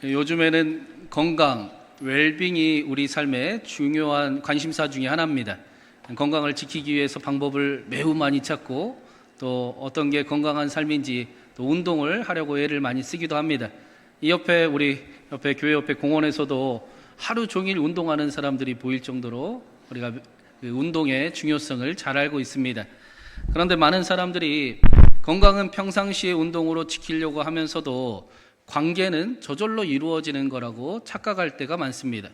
요즘에는 건강, 웰빙이 우리 삶의 중요한 관심사 중에 하나입니다. 건강을 지키기 위해서 방법을 매우 많이 찾고 또 어떤 게 건강한 삶인지 또 운동을 하려고 애를 많이 쓰기도 합니다. 우리 옆에 교회 옆에 공원에서도 하루 종일 운동하는 사람들이 보일 정도로 우리가 그 운동의 중요성을 잘 알고 있습니다. 그런데 많은 사람들이 건강은 평상시의 운동으로 지키려고 하면서도 관계는 저절로 이루어지는 거라고 착각할 때가 많습니다.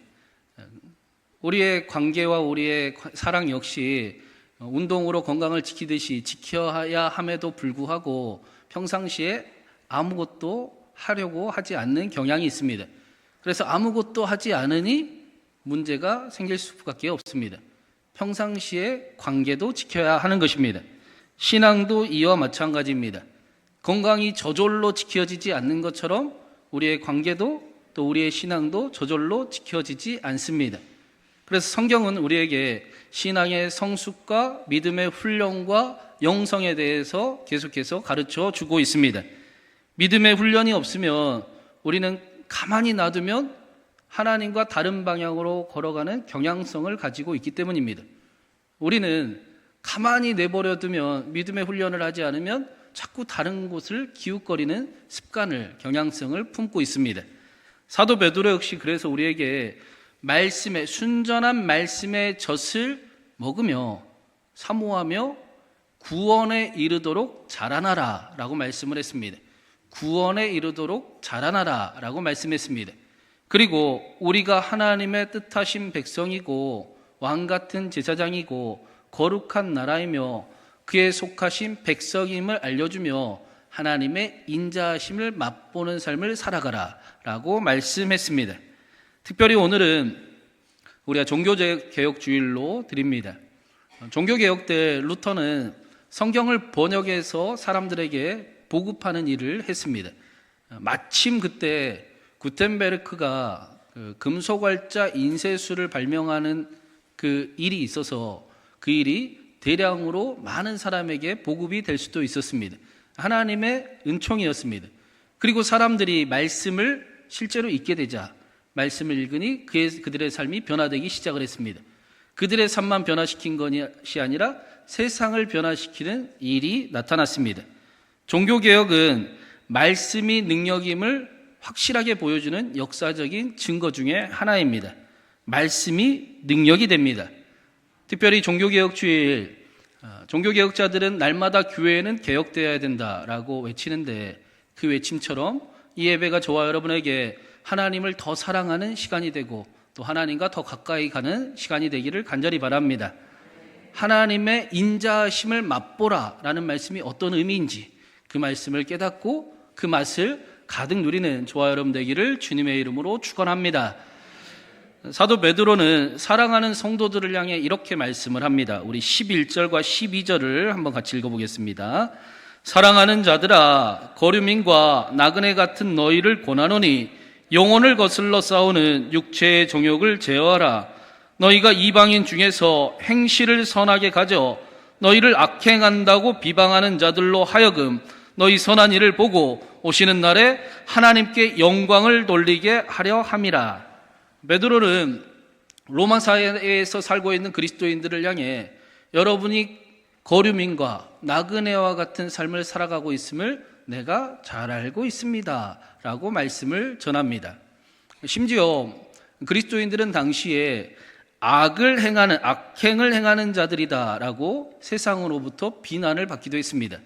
우리의 관계와 우리의 사랑 역시 운동으로 건강을 지키듯이 지켜야 함에도 불구하고 평상시에 아무것도 하려고 하지 않는 경향이 있습니다. 그래서 아무것도 하지 않으니 문제가 생길 수밖에 없습니다. 평상시에 관계도 지켜야 하는 것입니다. 신앙도 이와 마찬가지입니다. 건강이 저절로 지켜지지 않는 것처럼 우리의 관계도 또 우리의 신앙도 저절로 지켜지지 않습니다. 그래서 성경은 우리에게 신앙의 성숙과 믿음의 훈련과 영성에 대해서 계속해서 가르쳐 주고 있습니다. 믿음의 훈련이 없으면 우리는 가만히 놔두면 하나님과 다른 방향으로 걸어가는 경향성을 가지고 있기 때문입니다. 우리는 가만히 내버려 두면 믿음의 훈련을 하지 않으면 자꾸 다른 곳을 기웃거리는 습관을, 경향성을 품고 있습니다. 사도 베드로 역시 그래서 우리에게 순전한 말씀의 젖을 먹으며 사모하며 구원에 이르도록 자라나라 라고 말씀을 했습니다. 구원에 이르도록 자라나라 라고 말씀했습니다. 그리고 우리가 하나님의 뜻하신 백성이고 왕같은 제사장이고 거룩한 나라이며 그에 속하신 백성임을 알려주며 하나님의 인자하심을 맛보는 삶을 살아가라 라고 말씀했습니다. 특별히 오늘은 우리가 종교개혁주일로 드립니다. 종교개혁 때 루터는 성경을 번역해서 사람들에게 보급하는 일을 했습니다. 마침 그때 구텐베르크가 금속활자 인쇄술을 발명하는 그 일이 있어서 그 일이 대량으로 많은 사람에게 보급이 될 수도 있었습니다. 하나님의 은총이었습니다. 그리고 사람들이 말씀을 실제로 읽게 되자 말씀을 읽으니 그들의 삶이 변화되기 시작을 했습니다. 그들의 삶만 변화시킨 것이 아니라 세상을 변화시키는 일이 나타났습니다. 종교개혁은 말씀이 능력임을 확실하게 보여주는 역사적인 증거 중에 하나입니다. 말씀이 능력이 됩니다. 특별히 종교개혁주일, 종교개혁자들은 날마다 교회는 개혁되어야 된다라고 외치는데 그 외침처럼 이 예배가 저와 여러분에게 하나님을 더 사랑하는 시간이 되고 또 하나님과 더 가까이 가는 시간이 되기를 간절히 바랍니다. 하나님의 인자하심을 맛보라 라는 말씀이 어떤 의미인지 그 말씀을 깨닫고 그 맛을 가득 누리는 저와 여러분 되기를 주님의 이름으로 축원합니다. 사도 베드로는 사랑하는 성도들을 향해 이렇게 말씀을 합니다. 우리 11절과 12절을 한번 같이 읽어보겠습니다. 사랑하는 자들아, 거류민과 나그네 같은 너희를 권하노니 영혼을 거슬러 싸우는 육체의 정욕을 제어하라. 너희가 이방인 중에서 행실을 선하게 가져 너희를 악행한다고 비방하는 자들로 하여금 너희 선한 일을 보고 오시는 날에 하나님께 영광을 돌리게 하려 함이라. 베드로는 로마 사회에서 살고 있는 그리스도인들을 향해 여러분이 거류민과 나그네와 같은 삶을 살아가고 있음을 내가 잘 알고 있습니다 라고 말씀을 전합니다. 심지어 그리스도인들은 당시에 악행을 행하는 자들이다 라고 세상으로부터 비난을 받기도 했습니다.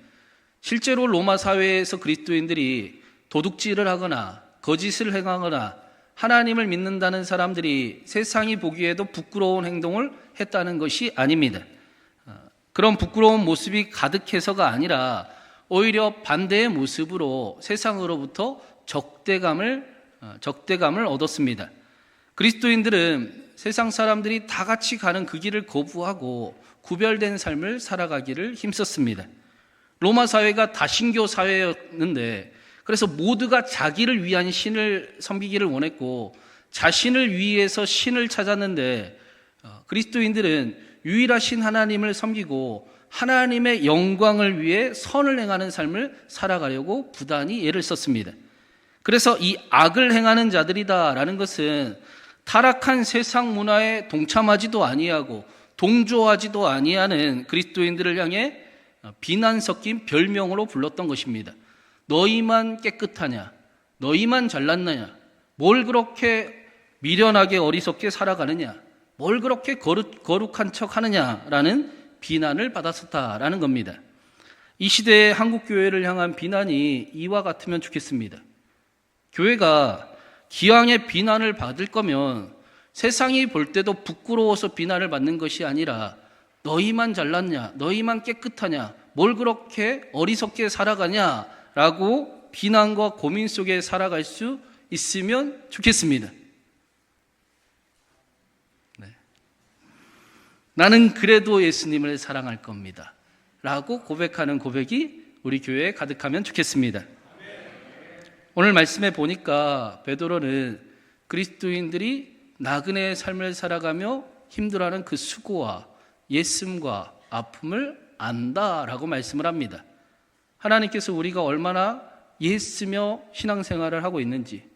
실제로 로마 사회에서 그리스도인들이 도둑질을 하거나 거짓을 행하거나 하나님을 믿는다는 사람들이 세상이 보기에도 부끄러운 행동을 했다는 것이 아닙니다. 그런 부끄러운 모습이 가득해서가 아니라 오히려 반대의 모습으로 세상으로부터 적대감을 얻었습니다. 그리스도인들은 세상 사람들이 다 같이 가는 그 길을 거부하고 구별된 삶을 살아가기를 힘썼습니다. 로마 사회가 다신교 사회였는데 그래서 모두가 자기를 위한 신을 섬기기를 원했고 자신을 위해서 신을 찾았는데 그리스도인들은 유일하신 하나님을 섬기고 하나님의 영광을 위해 선을 행하는 삶을 살아가려고 부단히 애를 썼습니다. 그래서 이 악을 행하는 자들이다라는 것은 타락한 세상 문화에 동참하지도 아니하고 동조하지도 아니하는 그리스도인들을 향해 비난 섞인 별명으로 불렀던 것입니다. 너희만 깨끗하냐? 너희만 잘났느냐? 뭘 그렇게 미련하게 어리석게 살아가느냐? 뭘 그렇게 거룩한 척 하느냐라는 비난을 받았었다라는 겁니다. 이 시대의 한국교회를 향한 비난이 이와 같으면 좋겠습니다. 교회가 기왕에 비난을 받을 거면 세상이 볼 때도 부끄러워서 비난을 받는 것이 아니라 너희만 잘났냐? 너희만 깨끗하냐? 뭘 그렇게 어리석게 살아가냐라고 비난과 고민 속에 살아갈 수 있으면 좋겠습니다. 네. 나는 그래도 예수님을 사랑할 겁니다. 라고 고백하는 고백이 우리 교회에 가득하면 좋겠습니다. 오늘 말씀에 보니까 베드로는 그리스도인들이 나그네의 삶을 살아가며 힘들어하는 그 수고와 예씀과 아픔을 안다라고 말씀을 합니다. 하나님께서 우리가 얼마나 예쓰며 신앙생활을 하고 있는지,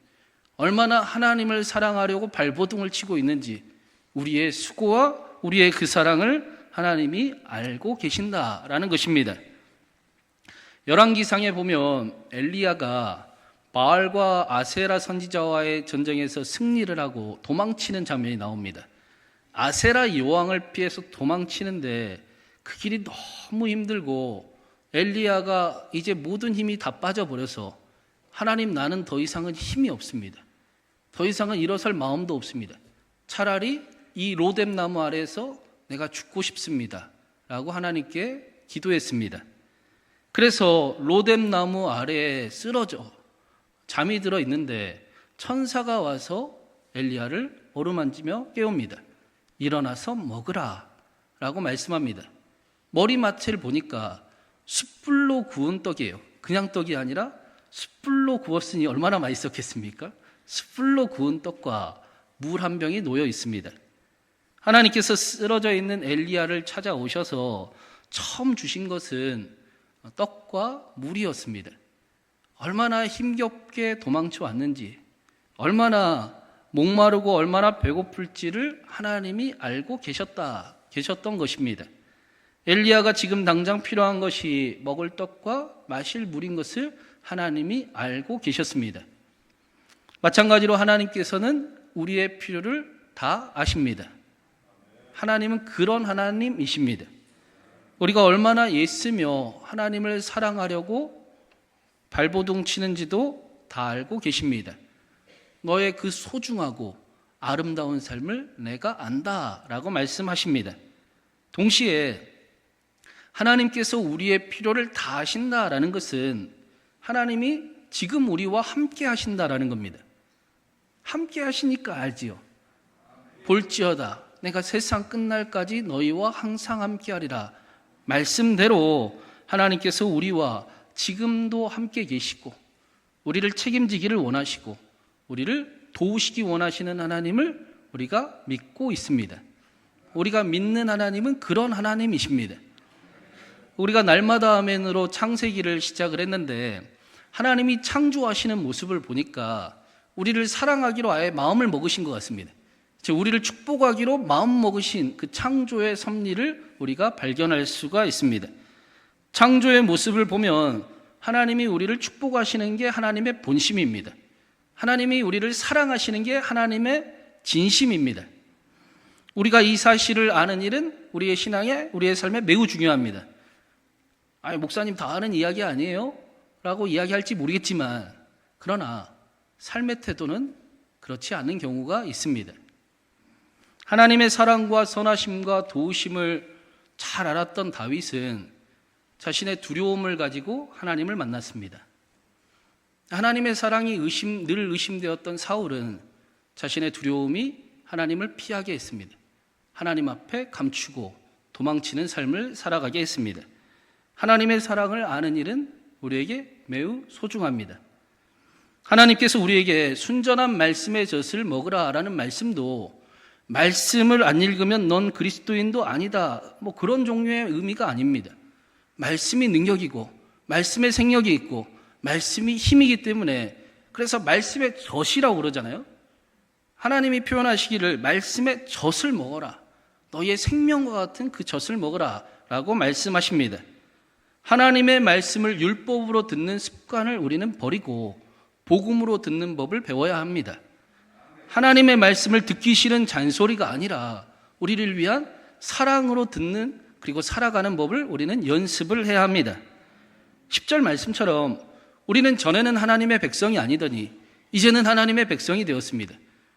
얼마나 하나님을 사랑하려고 발버둥을 치고 있는지 우리의 수고와 우리의 그 사랑을 하나님이 알고 계신다라는 것입니다. 열왕기상에 보면 엘리야가 바알과 아세라 선지자와의 전쟁에서 승리를 하고 도망치는 장면이 나옵니다. 아세라 여왕을 피해서 도망치는데 그 길이 너무 힘들고 엘리야가 이제 모든 힘이 다 빠져버려서 하나님, 나는 더 이상은 힘이 없습니다. 더 이상은 일어설 마음도 없습니다. 차라리 이 로뎀 나무 아래에서 내가 죽고 싶습니다 라고 하나님께 기도했습니다. 그래서 로뎀 나무 아래에 쓰러져 잠이 들어 있는데 천사가 와서 엘리야를 어루만지며 깨웁니다. 일어나서 먹으라 라고 말씀합니다. 머리맡을 보니까 숯불로 구운 떡이에요. 그냥 떡이 아니라 숯불로 구웠으니 얼마나 맛있었겠습니까? 숯불로 구운 떡과 물 한 병이 놓여 있습니다. 하나님께서 쓰러져 있는 엘리야를 찾아오셔서 처음 주신 것은 떡과 물이었습니다. 얼마나 힘겹게 도망쳐 왔는지, 얼마나 목마르고 얼마나 배고플지를 하나님이 알고 계셨던 것입니다. 엘리야가 지금 당장 필요한 것이 먹을 떡과 마실 물인 것을 하나님이 알고 계셨습니다. 마찬가지로 하나님께서는 우리의 필요를 다 아십니다. 하나님은 그런 하나님이십니다. 우리가 얼마나 예쓰며 하나님을 사랑하려고 발버둥 치는지도 다 알고 계십니다. 너의 그 소중하고 아름다운 삶을 내가 안다라고 말씀하십니다. 동시에 하나님께서 우리의 필요를 다 아신다라는 것은 하나님이 지금 우리와 함께 하신다라는 겁니다. 함께 하시니까 알지요. 볼지어다 내가 세상 끝날까지 너희와 항상 함께 하리라. 말씀대로 하나님께서 우리와 지금도 함께 계시고 우리를 책임지기를 원하시고 우리를 도우시기 원하시는 하나님을 우리가 믿고 있습니다. 우리가 믿는 하나님은 그런 하나님이십니다. 우리가 날마다 아멘으로 창세기를 시작을 했는데 하나님이 창조하시는 모습을 보니까 우리를 사랑하기로 아예 마음을 먹으신 것 같습니다. 즉 우리를 축복하기로 마음 먹으신 그 창조의 섭리를 우리가 발견할 수가 있습니다. 창조의 모습을 보면 하나님이 우리를 축복하시는 게 하나님의 본심입니다. 하나님이 우리를 사랑하시는 게 하나님의 진심입니다. 우리가 이 사실을 아는 일은 우리의 신앙에, 우리의 삶에 매우 중요합니다. 아니, 목사님 다 아는 이야기 아니에요? 라고 이야기할지 모르겠지만 그러나 삶의 태도는 그렇지 않은 경우가 있습니다. 하나님의 사랑과 선하심과 도우심을 잘 알았던 다윗은 자신의 두려움을 가지고 하나님을 만났습니다. 하나님의 사랑이 늘 의심되었던 사울은 자신의 두려움이 하나님을 피하게 했습니다. 하나님 앞에 감추고 도망치는 삶을 살아가게 했습니다. 하나님의 사랑을 아는 일은 우리에게 매우 소중합니다. 하나님께서 우리에게 순전한 말씀의 젖을 먹으라라는 말씀도 말씀을 안 읽으면 넌 그리스도인도 아니다, 뭐 그런 종류의 의미가 아닙니다. 말씀이 능력이고 말씀의 생력이 있고 말씀이 힘이기 때문에 그래서 말씀의 젖이라고 그러잖아요. 하나님이 표현하시기를 말씀의 젖을 먹어라. 너희의 생명과 같은 그 젖을 먹어라 라고 말씀하십니다. 하나님의 말씀을 율법으로 듣는 습관을 우리는 버리고 복음으로 듣는 법을 배워야 합니다. 하나님의 말씀을 듣기 싫은 잔소리가 아니라 우리를 위한 사랑으로 듣는 그리고 살아가는 법을 우리는 연습을 해야 합니다. 10절 말씀처럼 우리는 전에는 하나님의 백성이 아니더니 이제는 하나님의 백성이 되었습니다.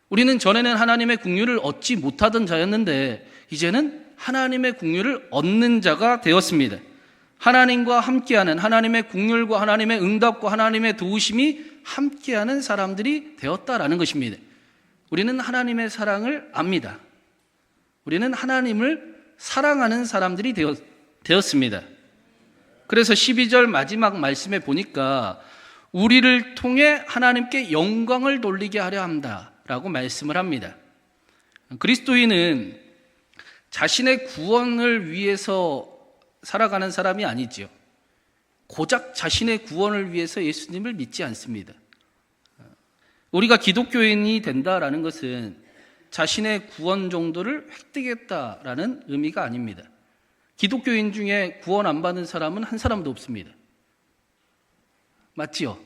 우리는 전에는 하나님의 긍휼을 얻지 못하던 자였는데 이제는 하나님의 긍휼을 얻는 자가 되었습니다. 하나님과 함께하는 하나님의 긍휼과 하나님의 응답과 하나님의 도우심이 함께하는 사람들이 되었다라는 것입니다. 우리는 하나님의 사랑을 압니다. 우리는 하나님을 사랑하는 사람들이 되었습니다. 그래서 12절 마지막 말씀에 보니까 우리를 통해 하나님께 영광을 돌리게 하려 한다라고 말씀을 합니다. 그리스도인은 자신의 구원을 위해서 살아가는 사람이 아니지요. 고작 자신의 구원을 위해서 예수님을 믿지 않습니다. 우리가 기독교인이 된다라는 것은 자신의 구원 정도를 획득했다라는 의미가 아닙니다. 기독교인 중에 구원 안 받는 사람은 한 사람도 없습니다. 맞지요?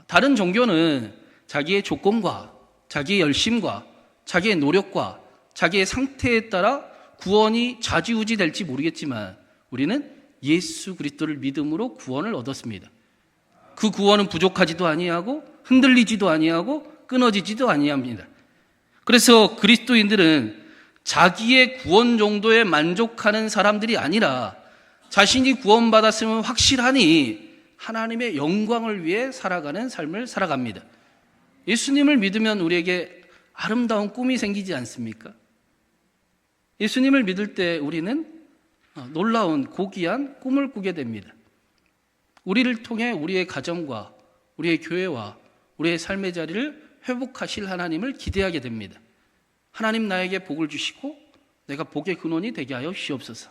다른 종교는 자기의 조건과 자기의 열심과 자기의 노력과 자기의 상태에 따라 구원이 좌지우지 될지 모르겠지만 우리는 예수 그리스도를 믿음으로 구원을 얻었습니다. 그 구원은 부족하지도 아니하고 흔들리지도 아니하고 끊어지지도 아니합니다. 그래서 그리스도인들은 자기의 구원 정도에 만족하는 사람들이 아니라 자신이 구원받았으면 확실하니 하나님의 영광을 위해 살아가는 삶을 살아갑니다. 예수님을 믿으면 우리에게 아름다운 꿈이 생기지 않습니까? 예수님을 믿을 때 우리는 놀라운 고귀한 꿈을 꾸게 됩니다. 우리를 통해 우리의 가정과 우리의 교회와 우리의 삶의 자리를 회복하실 하나님을 기대하게 됩니다. 하나님 나에게 복을 주시고 내가 복의 근원이 되게 하여 주시옵소서.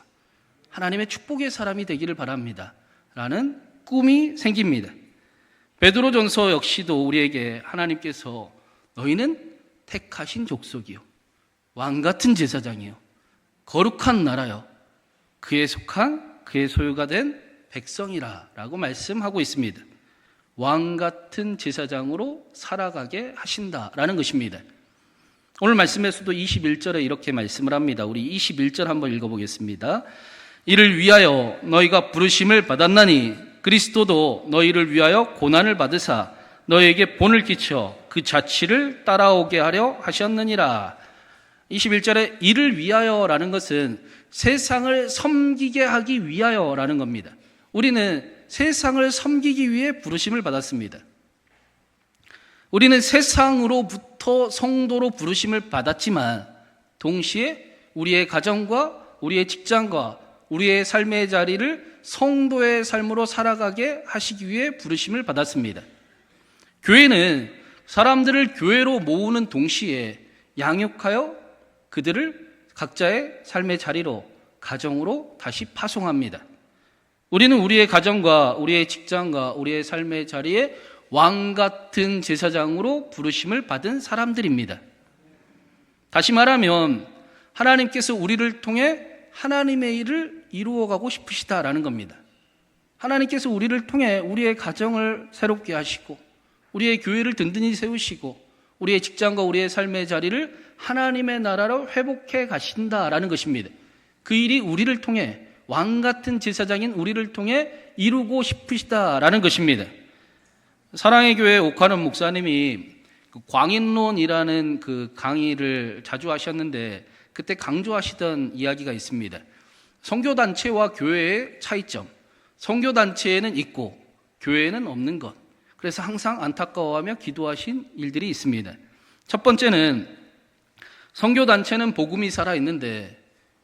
하나님의 축복의 사람이 되기를 바랍니다. 라는 꿈이 생깁니다. 베드로전서 역시도 우리에게 하나님께서 너희는 택하신 족속이요 왕같은 제사장이요 거룩한 나라요 그에 속한 그의 소유가 된 백성이라 라고 말씀하고 있습니다. 왕같은 제사장으로 살아가게 하신다라는 것입니다. 오늘 말씀에서도 21절에 이렇게 말씀을 합니다. 우리 21절 한번 읽어보겠습니다. 이를 위하여 너희가 부르심을 받았나니 그리스도도 너희를 위하여 고난을 받으사 너희에게 본을 끼쳐 그 자취를 따라오게 하려 하셨느니라. 21절에 이를 위하여라는 것은 세상을 섬기게 하기 위하여라는 겁니다. 우리는 세상을 섬기기 위해 부르심을 받았습니다. 우리는 세상으로부터 성도로 부르심을 받았지만 동시에 우리의 가정과 우리의 직장과 우리의 삶의 자리를 성도의 삶으로 살아가게 하시기 위해 부르심을 받았습니다. 교회는 사람들을 교회로 모으는 동시에 양육하여 그들을 각자의 삶의 자리로 가정으로 다시 파송합니다. 우리는 우리의 가정과 우리의 직장과 우리의 삶의 자리에 왕같은 제사장으로 부르심을 받은 사람들입니다. 다시 말하면 하나님께서 우리를 통해 하나님의 일을 이루어가고 싶으시다라는 겁니다. 하나님께서 우리를 통해 우리의 가정을 새롭게 하시고 우리의 교회를 든든히 세우시고 우리의 직장과 우리의 삶의 자리를 하나님의 나라로 회복해 가신다라는 것입니다. 그 일이 우리를 통해 왕같은 제사장인 우리를 통해 이루고 싶으시다라는 것입니다. 사랑의 교회 옥하는 목사님이 광인론이라는 그 강의를 자주 하셨는데 그때 강조하시던 이야기가 있습니다. 선교단체와 교회의 차이점. 선교단체에는 있고 교회에는 없는 것. 그래서 항상 안타까워하며 기도하신 일들이 있습니다. 첫 번째는 선교단체는 복음이 살아있는데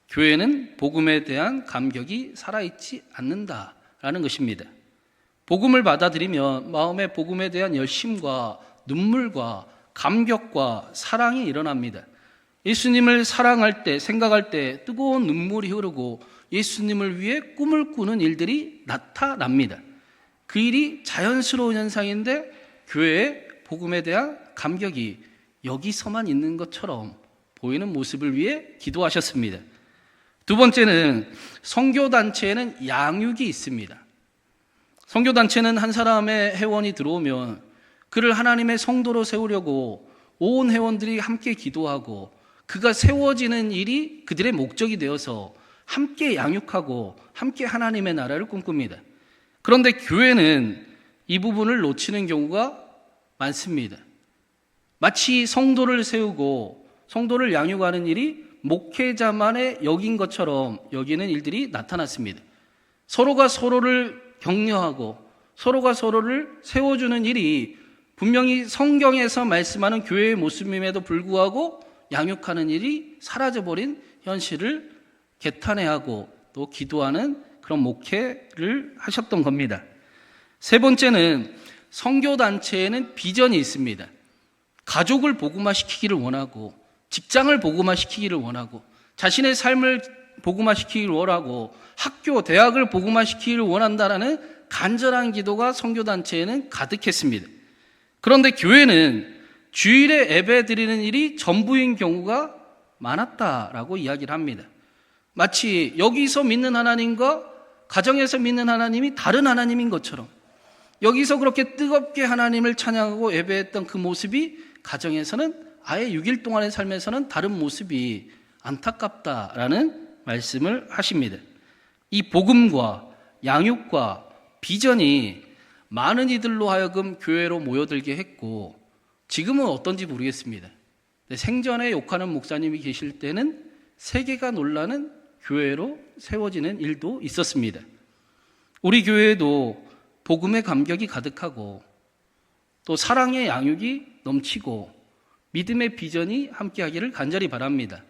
교회는 복음에 대한 감격이 살아있지 않는다라는 것입니다. 복음을 받아들이면 마음에 복음에 대한 열심과 눈물과 감격과 사랑이 일어납니다. 예수님을 사랑할 때, 생각할 때 뜨거운 눈물이 흐르고 예수님을 위해 꿈을 꾸는 일들이 나타납니다. 그 일이 자연스러운 현상인데 교회의 복음에 대한 감격이 여기서만 있는 것처럼 보이는 모습을 위해 기도하셨습니다. 두 번째는 선교단체에는 양육이 있습니다. 선교단체는 한 사람의 회원이 들어오면 그를 하나님의 성도로 세우려고 온 회원들이 함께 기도하고 그가 세워지는 일이 그들의 목적이 되어서 함께 양육하고 함께 하나님의 나라를 꿈꿉니다. 그런데 교회는 이 부분을 놓치는 경우가 많습니다. 마치 성도를 세우고 성도를 양육하는 일이 목회자만의 역인 것처럼 여기는 일들이 나타났습니다. 서로가 서로를 격려하고 서로가 서로를 세워주는 일이 분명히 성경에서 말씀하는 교회의 모습임에도 불구하고 양육하는 일이 사라져버린 현실을 개탄해하고 또 기도하는 그런 목회를 하셨던 겁니다. 세 번째는 선교단체에는 비전이 있습니다. 가족을 복음화시키기를 원하고 직장을 복음화시키기를 원하고 자신의 삶을 복음화시키기를 원하고 학교, 대학을 복음화시키기를 원한다라는 간절한 기도가 선교단체에는 가득했습니다. 그런데 교회는 주일에 예배 드리는 일이 전부인 경우가 많았다라고 이야기를 합니다. 마치 여기서 믿는 하나님과 가정에서 믿는 하나님이 다른 하나님인 것처럼 여기서 그렇게 뜨겁게 하나님을 찬양하고 예배했던 그 모습이 가정에서는 아예 6일 동안의 삶에서는 다른 모습이 안타깝다라는 말씀을 하십니다. 이 복음과 양육과 비전이 많은 이들로 하여금 교회로 모여들게 했고 지금은 어떤지 모르겠습니다. 생전에 욕하는 목사님이 계실 때는 세계가 놀라는 교회로 세워지는 일도 있었습니다. 우리 교회에도 복음의 감격이 가득하고 또 사랑의 양육이 넘치고 믿음의 비전이 함께하기를 간절히 바랍니다.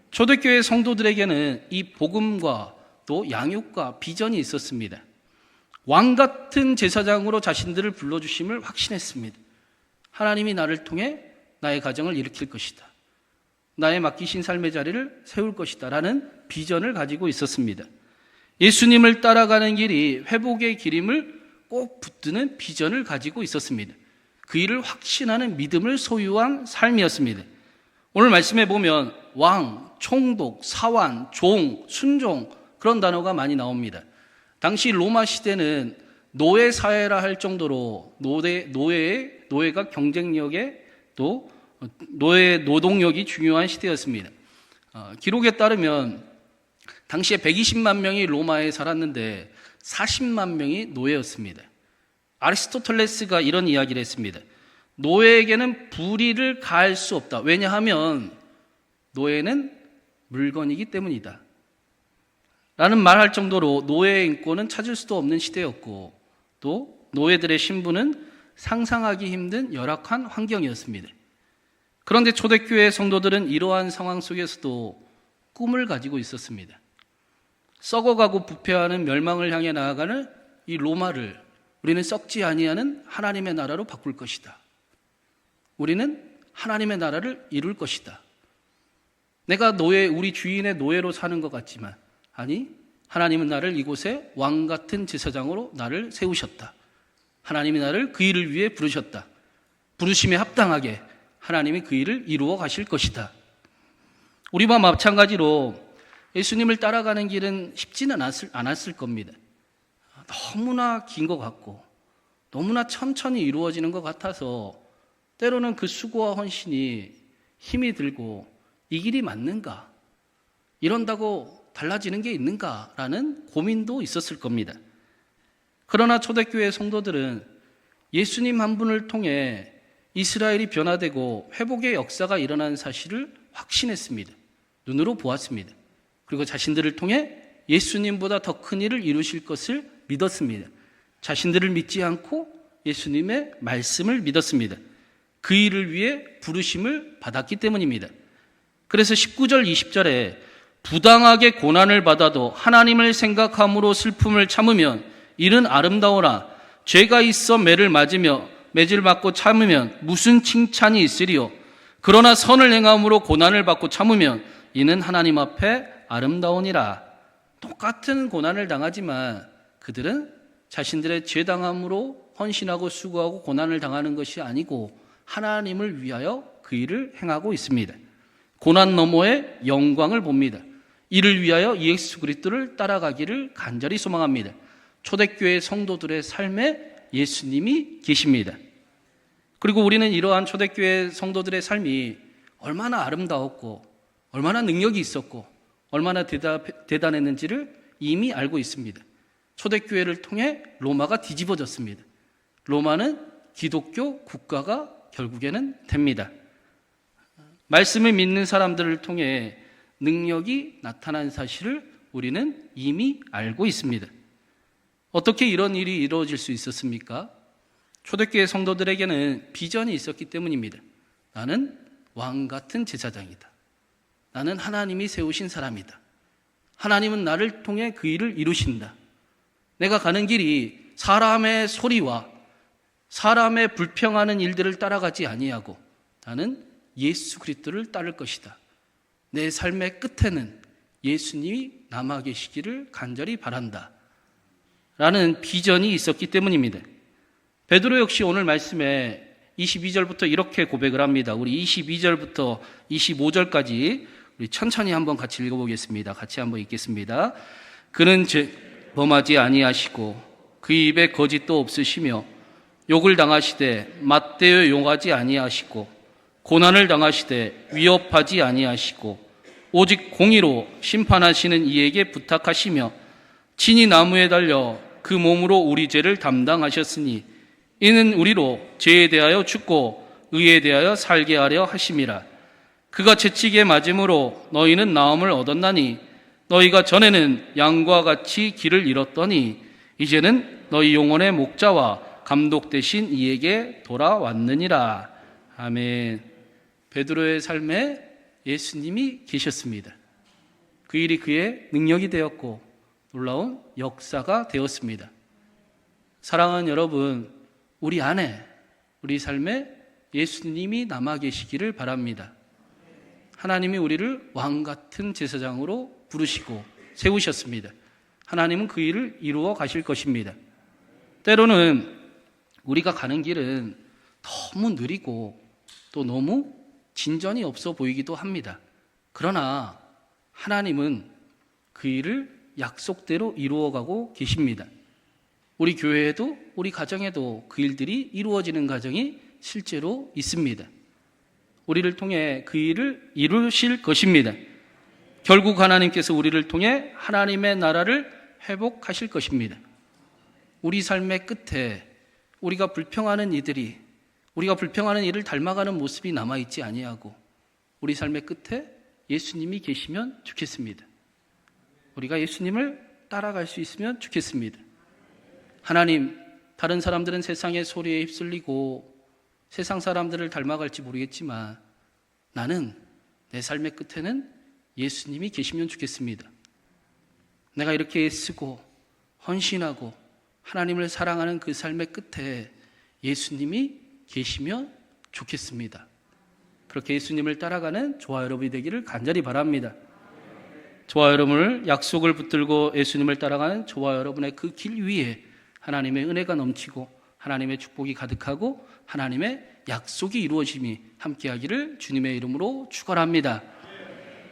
초대교회 성도들에게는 이 복음과 또 양육과 비전이 있었습니다. 왕 같은 제사장으로 자신들을 불러주심을 확신했습니다. 하나님이 나를 통해 나의 가정을 일으킬 것이다. 나의 맡기신 삶의 자리를 세울 것이다 라는 비전을 가지고 있었습니다. 예수님을 따라가는 길이 회복의 길임을 꼭 붙드는 비전을 가지고 있었습니다. 그 일을 확신하는 믿음을 소유한 삶이었습니다. 오늘 말씀에 보면 왕, 총독, 사환, 종, 순종 그런 단어가 많이 나옵니다. 당시 로마 시대는 노예 사회라 할 정도로 노예가 경쟁력에 또 노예 노동력이 중요한 시대였습니다. 기록에 따르면 당시에 120만 명이 로마에 살았는데 40만 명이 노예였습니다. 아리스토텔레스가 이런 이야기를 했습니다. 노예에게는 불의를 가할 수 없다. 왜냐하면 노예는 물건이기 때문이다. 라는 말할 정도로 노예의 인권은 찾을 수도 없는 시대였고 또 노예들의 신분은 상상하기 힘든 열악한 환경이었습니다. 그런데 초대교회 성도들은 이러한 상황 속에서도 꿈을 가지고 있었습니다. 썩어가고 부패하는 멸망을 향해 나아가는 이 로마를 우리는 썩지 아니하는 하나님의 나라로 바꿀 것이다. 우리는 하나님의 나라를 이룰 것이다. 내가 우리 주인의 노예로 사는 것 같지만 아니, 하나님은 나를 이곳에 왕 같은 제사장으로 나를 세우셨다. 하나님이 나를 그 일을 위해 부르셨다. 부르심에 합당하게 하나님이 그 일을 이루어 가실 것이다. 우리와 마찬가지로 예수님을 따라가는 길은 쉽지는 않았을 겁니다. 너무나 긴 것 같고 너무나 천천히 이루어지는 것 같아서 때로는 그 수고와 헌신이 힘이 들고 이 길이 맞는가? 이런다고 달라지는 게 있는가라는 고민도 있었을 겁니다. 그러나 초대교회 성도들은 예수님 한 분을 통해 이스라엘이 변화되고 회복의 역사가 일어난 사실을 확신했습니다. 눈으로 보았습니다. 그리고 자신들을 통해 예수님보다 더 큰 일을 이루실 것을 믿었습니다. 자신들을 믿지 않고 예수님의 말씀을 믿었습니다. 그 일을 위해 부르심을 받았기 때문입니다. 그래서 19절 20절에 부당하게 고난을 받아도 하나님을 생각함으로 슬픔을 참으면 이는 아름다워라. 죄가 있어 매를 맞고 참으면 무슨 칭찬이 있으리요. 그러나 선을 행함으로 고난을 받고 참으면 이는 하나님 앞에 아름다우니라. 똑같은 고난을 당하지만 그들은 자신들의 죄당함으로 헌신하고 수고하고 고난을 당하는 것이 아니고 하나님을 위하여 그 일을 행하고 있습니다. 고난 너머의 영광을 봅니다. 이를 위하여 예수 그리스도를 따라가기를 간절히 소망합니다. 초대교회 성도들의 삶에 예수님이 계십니다. 그리고 우리는 이러한 초대교회 성도들의 삶이 얼마나 아름다웠고 얼마나 능력이 있었고 얼마나 대단했는지를 이미 알고 있습니다. 초대교회를 통해 로마가 뒤집어졌습니다. 로마는 기독교 국가가 결국에는 됩니다. 말씀을 믿는 사람들을 통해 능력이 나타난 사실을 우리는 이미 알고 있습니다. 어떻게 이런 일이 이루어질 수 있었습니까? 초대교회 성도들에게는 비전이 있었기 때문입니다. 나는 왕 같은 제사장이다. 나는 하나님이 세우신 사람이다. 하나님은 나를 통해 그 일을 이루신다. 내가 가는 길이 사람의 소리와 사람의 불평하는 일들을 따라가지 아니하고 나는 예수 그리스도를 따를 것이다. 내 삶의 끝에는 예수님이 남아 계시기를 간절히 바란다. 라는 비전이 있었기 때문입니다. 베드로 역시 오늘 말씀에 22절부터 이렇게 고백을 합니다. 우리 22절부터 25절까지 우리 천천히 한번 같이 읽어보겠습니다. 같이 한번 읽겠습니다. 그는 범하지 아니하시고 그 입에 거짓도 없으시며 욕을 당하시되 맞대어 용하지 아니하시고 고난을 당하시되 위협하지 아니하시고 오직 공의로 심판하시는 이에게 부탁하시며 친히 나무에 달려 그 몸으로 우리 죄를 담당하셨으니 이는 우리로 죄에 대하여 죽고 의에 대하여 살게 하려 하심이라. 그가 채찍에 맞음으로 너희는 나음을 얻었나니 너희가 전에는 양과 같이 길을 잃었더니 이제는 너희 영혼의 목자와 감독 되신 이에게 돌아왔느니라. 아멘. 베드로의 삶에 예수님이 계셨습니다. 그 일이 그의 능력이 되었고 놀라운 역사가 되었습니다. 사랑하는 여러분, 우리 안에 우리 삶에 예수님이 남아 계시기를 바랍니다. 하나님이 우리를 왕 같은 제사장으로 부르시고 세우셨습니다. 하나님은 그 일을 이루어 가실 것입니다. 때로는 우리가 가는 길은 너무 느리고 또 너무 진전이 없어 보이기도 합니다. 그러나 하나님은 그 일을 약속대로 이루어가고 계십니다. 우리 교회에도 우리 가정에도 그 일들이 이루어지는 가정이 실제로 있습니다. 우리를 통해 그 일을 이루실 것입니다. 결국 하나님께서 우리를 통해 하나님의 나라를 회복하실 것입니다. 우리 삶의 끝에 우리가 불평하는 일을 닮아가는 모습이 남아있지 아니하고 우리 삶의 끝에 예수님이 계시면 좋겠습니다. 우리가 예수님을 따라갈 수 있으면 좋겠습니다. 하나님, 다른 사람들은 세상의 소리에 휩쓸리고 세상 사람들을 닮아갈지 모르겠지만 나는 내 삶의 끝에는 예수님이 계시면 좋겠습니다. 내가 이렇게 애쓰고 헌신하고 하나님을 사랑하는 그 삶의 끝에 예수님이 계시면 좋겠습니다. 그렇게 예수님을 따라가는 저와 여러분이 되기를 간절히 바랍니다. 저와 여러분을 약속을 붙들고 예수님을 따라가는 저와 여러분의 그 길 위에 하나님의 은혜가 넘치고 하나님의 축복이 가득하고 하나님의 약속이 이루어짐이 함께하기를 주님의 이름으로 축원합니다.